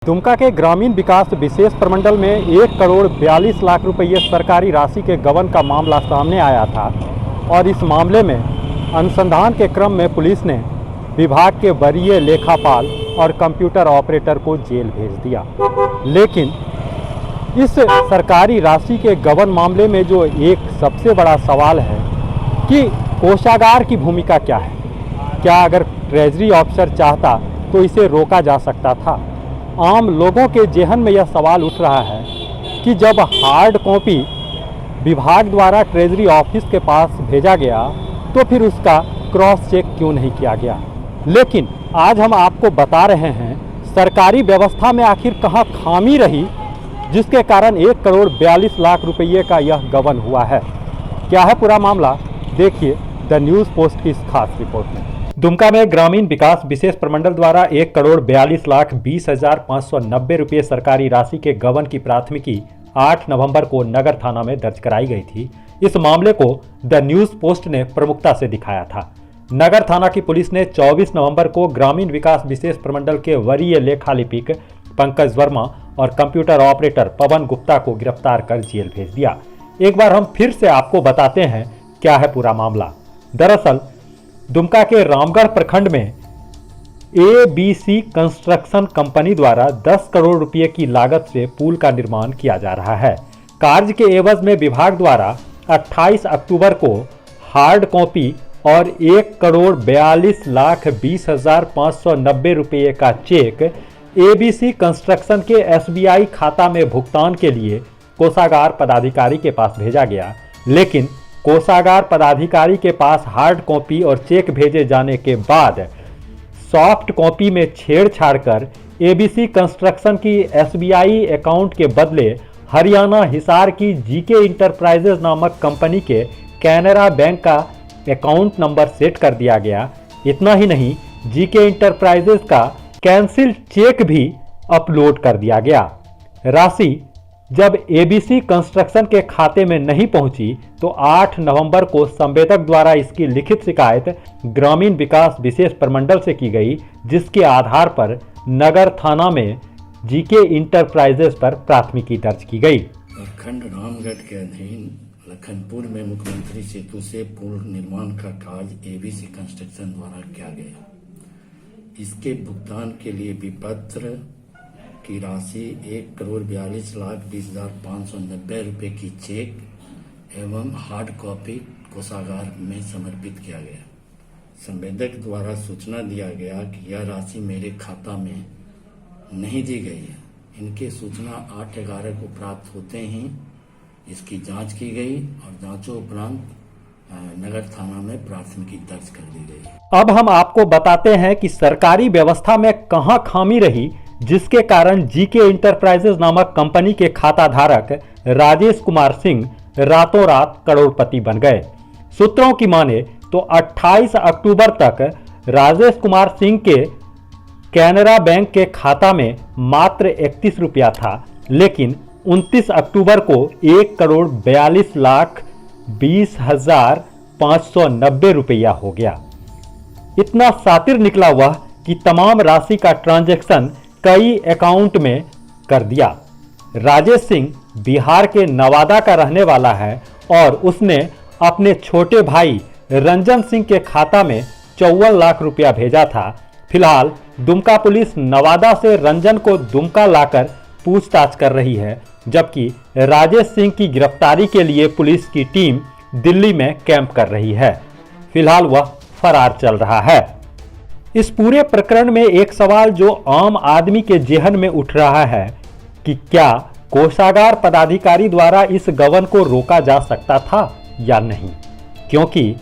दुमका के ग्रामीण विकास विशेष प्रमंडल में 1,42,00,000 रुपये सरकारी राशि के गबन का मामला सामने आया था और इस मामले में अनुसंधान के क्रम में पुलिस ने विभाग के वरीय लेखापाल और कंप्यूटर ऑपरेटर को जेल भेज दिया। लेकिन इस सरकारी राशि के गबन मामले में जो एक सबसे बड़ा सवाल है कि कोषागार की भूमिका क्या है। क्या अगर ट्रेजरी ऑफिसर चाहता तो इसे रोका जा सकता था? आम लोगों के जेहन में यह सवाल उठ रहा है कि जब हार्ड कॉपी विभाग द्वारा ट्रेजरी ऑफिस के पास भेजा गया तो फिर उसका क्रॉस चेक क्यों नहीं किया गया। लेकिन आज हम आपको बता रहे हैं सरकारी व्यवस्था में आखिर कहाँ खामी रही जिसके कारण 1,42,00,000 रुपये का यह गबन हुआ है। क्या है पूरा मामला, देखिए द न्यूज़ पोस्ट की इस खास रिपोर्ट में। दुमका में ग्रामीण विकास विशेष प्रमंडल द्वारा 1,42,20,590 रुपये सरकारी राशि के गबन की प्राथमिकी 8 नवंबर को नगर थाना में दर्ज कराई गई थी। इस मामले को द न्यूज़ पोस्ट ने प्रमुखता से दिखाया था। नगर थाना की पुलिस ने 24 नवंबर को ग्रामीण विकास विशेष प्रमंडल के वरीय लेखालिपिक पंकज वर्मा और कंप्यूटर ऑपरेटर पवन गुप्ता को गिरफ्तार कर जेल भेज दिया। एक बार हम फिर से आपको बताते हैं क्या है पूरा मामला। दरअसल दुमका के रामगढ़ प्रखंड में ABC कंस्ट्रक्शन कंपनी द्वारा 10 करोड़ रुपए की लागत से पुल का निर्माण किया जा रहा है। कार्य के एवज में विभाग द्वारा 28 अक्टूबर को हार्ड कॉपी और 1,42,20,590 रुपये का चेक ABC कंस्ट्रक्शन के SBI खाता में भुगतान के लिए कोषागार पदाधिकारी के पास भेजा गया। लेकिन कोषागार पदाधिकारी के पास हार्ड कॉपी और चेक भेजे जाने के बाद सॉफ्ट कॉपी में छेड़छाड़ कर ABC कंस्ट्रक्शन की SBI अकाउंट के बदले हरियाणा हिसार की GK इंटरप्राइजेज नामक कंपनी के कैनरा बैंक का अकाउंट नंबर सेट कर दिया गया। इतना ही नहीं, GK इंटरप्राइजेज का कैंसिल चेक भी अपलोड कर दिया गया। राशि जब ABC कंस्ट्रक्शन के खाते में नहीं पहुंची तो 8 नवंबर को संवेदक द्वारा इसकी लिखित शिकायत ग्रामीण विकास विशेष प्रमंडल से की गई, जिसके आधार पर नगर थाना में GK इंटरप्राइजेज पर प्राथमिकी दर्ज की गई। प्रखंड रामगढ़ के अधीन लखनपुर में मुख्यमंत्री सेतु से पुल निर्माण का कार्य ABC कंस्ट्रक्शन द्वारा किया गया। इसके भुगतान के लिए विपत्र की राशि 1,42,20,590 रुपये की चेक एवं हार्ड कॉपी कोषागार में समर्पित किया गया। संवेदक द्वारा सूचना दिया गया कि यह राशि मेरे खाता में नहीं दी गई है। इनके सूचना 8/11 को प्राप्त होते ही इसकी जांच की गई और जांचों उपरांत नगर थाना में प्राथमिकी दर्ज कर दी गई। अब हम आपको बताते हैं कि सरकारी व्यवस्था में कहां खामी रही जिसके कारण GK इंटरप्राइजेज नामक कंपनी के खाता धारक राजेश कुमार सिंह रातों रात करोड़पति बन गए। सूत्रों की माने तो 28 अक्टूबर तक राजेश कुमार सिंह के कैनरा बैंक के खाता में मात्र 31 रुपया था, लेकिन 29 अक्टूबर को 1,42,20,590 रुपया हो गया। इतना सातिर निकला वह कि तमाम राशि का ट्रांजैक्शन कई अकाउंट में कर दिया। राजेश सिंह बिहार के नवादा का रहने वाला है और उसने अपने छोटे भाई रंजन सिंह के खाता में 54 लाख रुपया भेजा था। फिलहाल दुमका पुलिस नवादा से रंजन को दुमका लाकर पूछताछ कर रही है, जबकि राजेश सिंह की गिरफ्तारी के लिए पुलिस की टीम दिल्ली में कैंप कर रही है। फिलहाल वह फरार चल रहा है। इस पूरे प्रकरण में एक सवाल जो आम आदमी के जेहन में उठ रहा है कि क्या कोषागार पदाधिकारी द्वारा इस गबन को रोका जा सकता था या नहीं, क्योंकि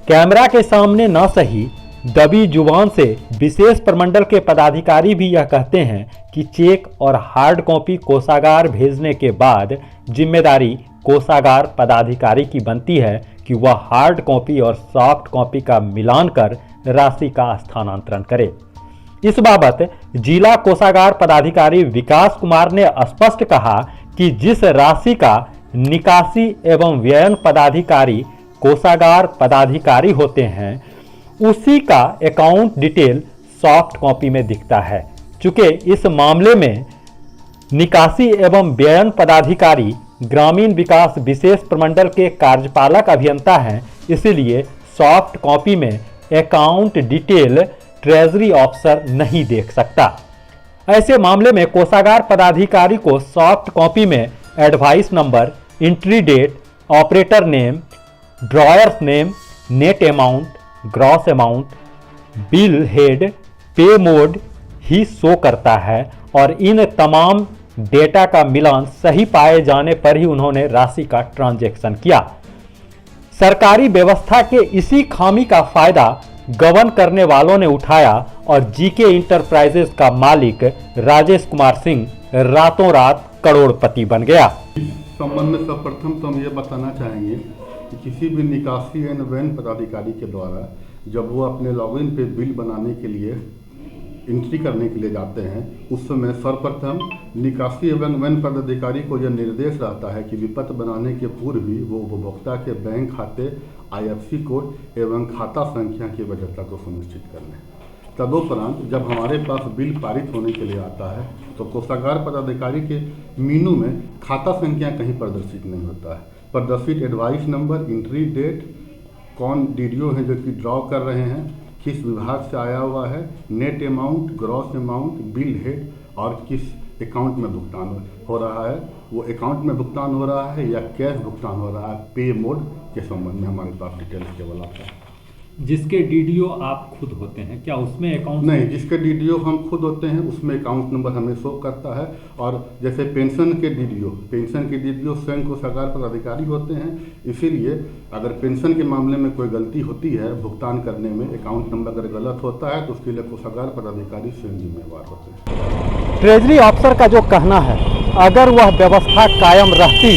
कैमरा के सामने न सही दबी जुबान से विशेष प्रमंडल के पदाधिकारी भी यह कहते हैं कि चेक और हार्ड कॉपी कोषागार भेजने के बाद जिम्मेदारी कोषागार पदाधिकारी की बनती है कि वह हार्ड कॉपी और सॉफ्ट कॉपी का मिलान कर राशि का स्थानांतरण करे। इस बाबत जिला कोषागार पदाधिकारी विकास कुमार ने स्पष्ट कहा कि जिस राशि का निकासी एवं व्ययन पदाधिकारी कोषागार पदाधिकारी होते हैं उसी का अकाउंट डिटेल सॉफ्ट कॉपी में दिखता है। चूंकि इस मामले में निकासी एवं व्ययन पदाधिकारी ग्रामीण विकास विशेष प्रमंडल के कार्यपालक अभियंता हैं, इसीलिए सॉफ्ट कॉपी में अकाउंट डिटेल ट्रेजरी ऑफिसर नहीं देख सकता। ऐसे मामले में कोषागार पदाधिकारी को सॉफ्ट कॉपी में advice number, entry date, operator name, drawer's name, net amount, gross amount, bill head, pay mode ही शो करता है और इन तमाम डेटा का मिलान सही पाए जाने पर ही उन्होंने राशि का ट्रांजैक्शन किया। सरकारी व्यवस्था के इसी खामी का फायदा गबन करने वालों ने उठाया और जीके इंटरप्राइजेज का मालिक राजेश कुमार सिंह रातों रात करोड़पति बन गया। इस संबंध में सर्वप्रथम तो हम ये बताना चाहेंगे कि किसी भी निकासी एवं व्ययन पदाधिकारी के द्वारा जब वो अपने लॉगिन पे बिल बनाने के लिए एंट्री करने के लिए जाते हैं, उस समय सर्वप्रथम निकासी एवं व्ययन पदाधिकारी को यह निर्देश रहता है कि विपत्र बनाने के पूर्व ही वो उपभोक्ता के बैंक खाते, IFSC कोड एवं खाता संख्या की वैधता को सुनिश्चित कर लें। तदुपरांत जब हमारे पास बिल पारित होने के लिए आता है तो कोषागार पदाधिकारी के मीनू में खाता संख्या कहीं प्रदर्शित नहीं होता है। प्रदर्शित एडवाइस नंबर, एंट्री डेट, कौन DDO है जो कि ड्रॉ कर रहे हैं, किस विभाग से आया हुआ है, net amount, gross amount, bill head और किस अकाउंट में भुगतान हो रहा है, वो अकाउंट में भुगतान हो रहा है या कैश भुगतान हो रहा है, पे मोड के संबंध में हमारे पास डिटेल्स केवल आता है। जिसके DDO आप खुद होते हैं, क्या उसमें अकाउंट नहीं, जिसके DDO हम खुद होते हैं उसमें अकाउंट नंबर हमें शो करता है। और जैसे पेंशन के DDO स्वयं कोषागार पदाधिकारी होते हैं, इसीलिए अगर पेंशन के मामले में कोई गलती होती है भुगतान करने में, अकाउंट नंबर अगर गलत होता है तो उसके लिए कोषागार पदाधिकारी स्वयं जिम्मेवार होते हैं। ट्रेजरी ऑफिसर का जो कहना है, अगर वह व्यवस्था कायम रहती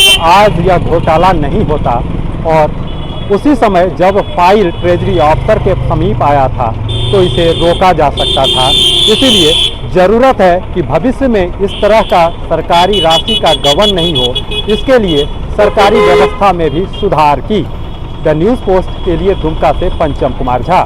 तो आज यह घोटाला नहीं होता और उसी समय जब फाइल ट्रेजरी ऑफिसर के समीप आया था तो इसे रोका जा सकता था। इसीलिए ज़रूरत है कि भविष्य में इस तरह का सरकारी राशि का गबन नहीं हो, इसके लिए सरकारी व्यवस्था में भी सुधार की। द न्यूज़ पोस्ट के लिए दुमका से पंचम कुमार झा।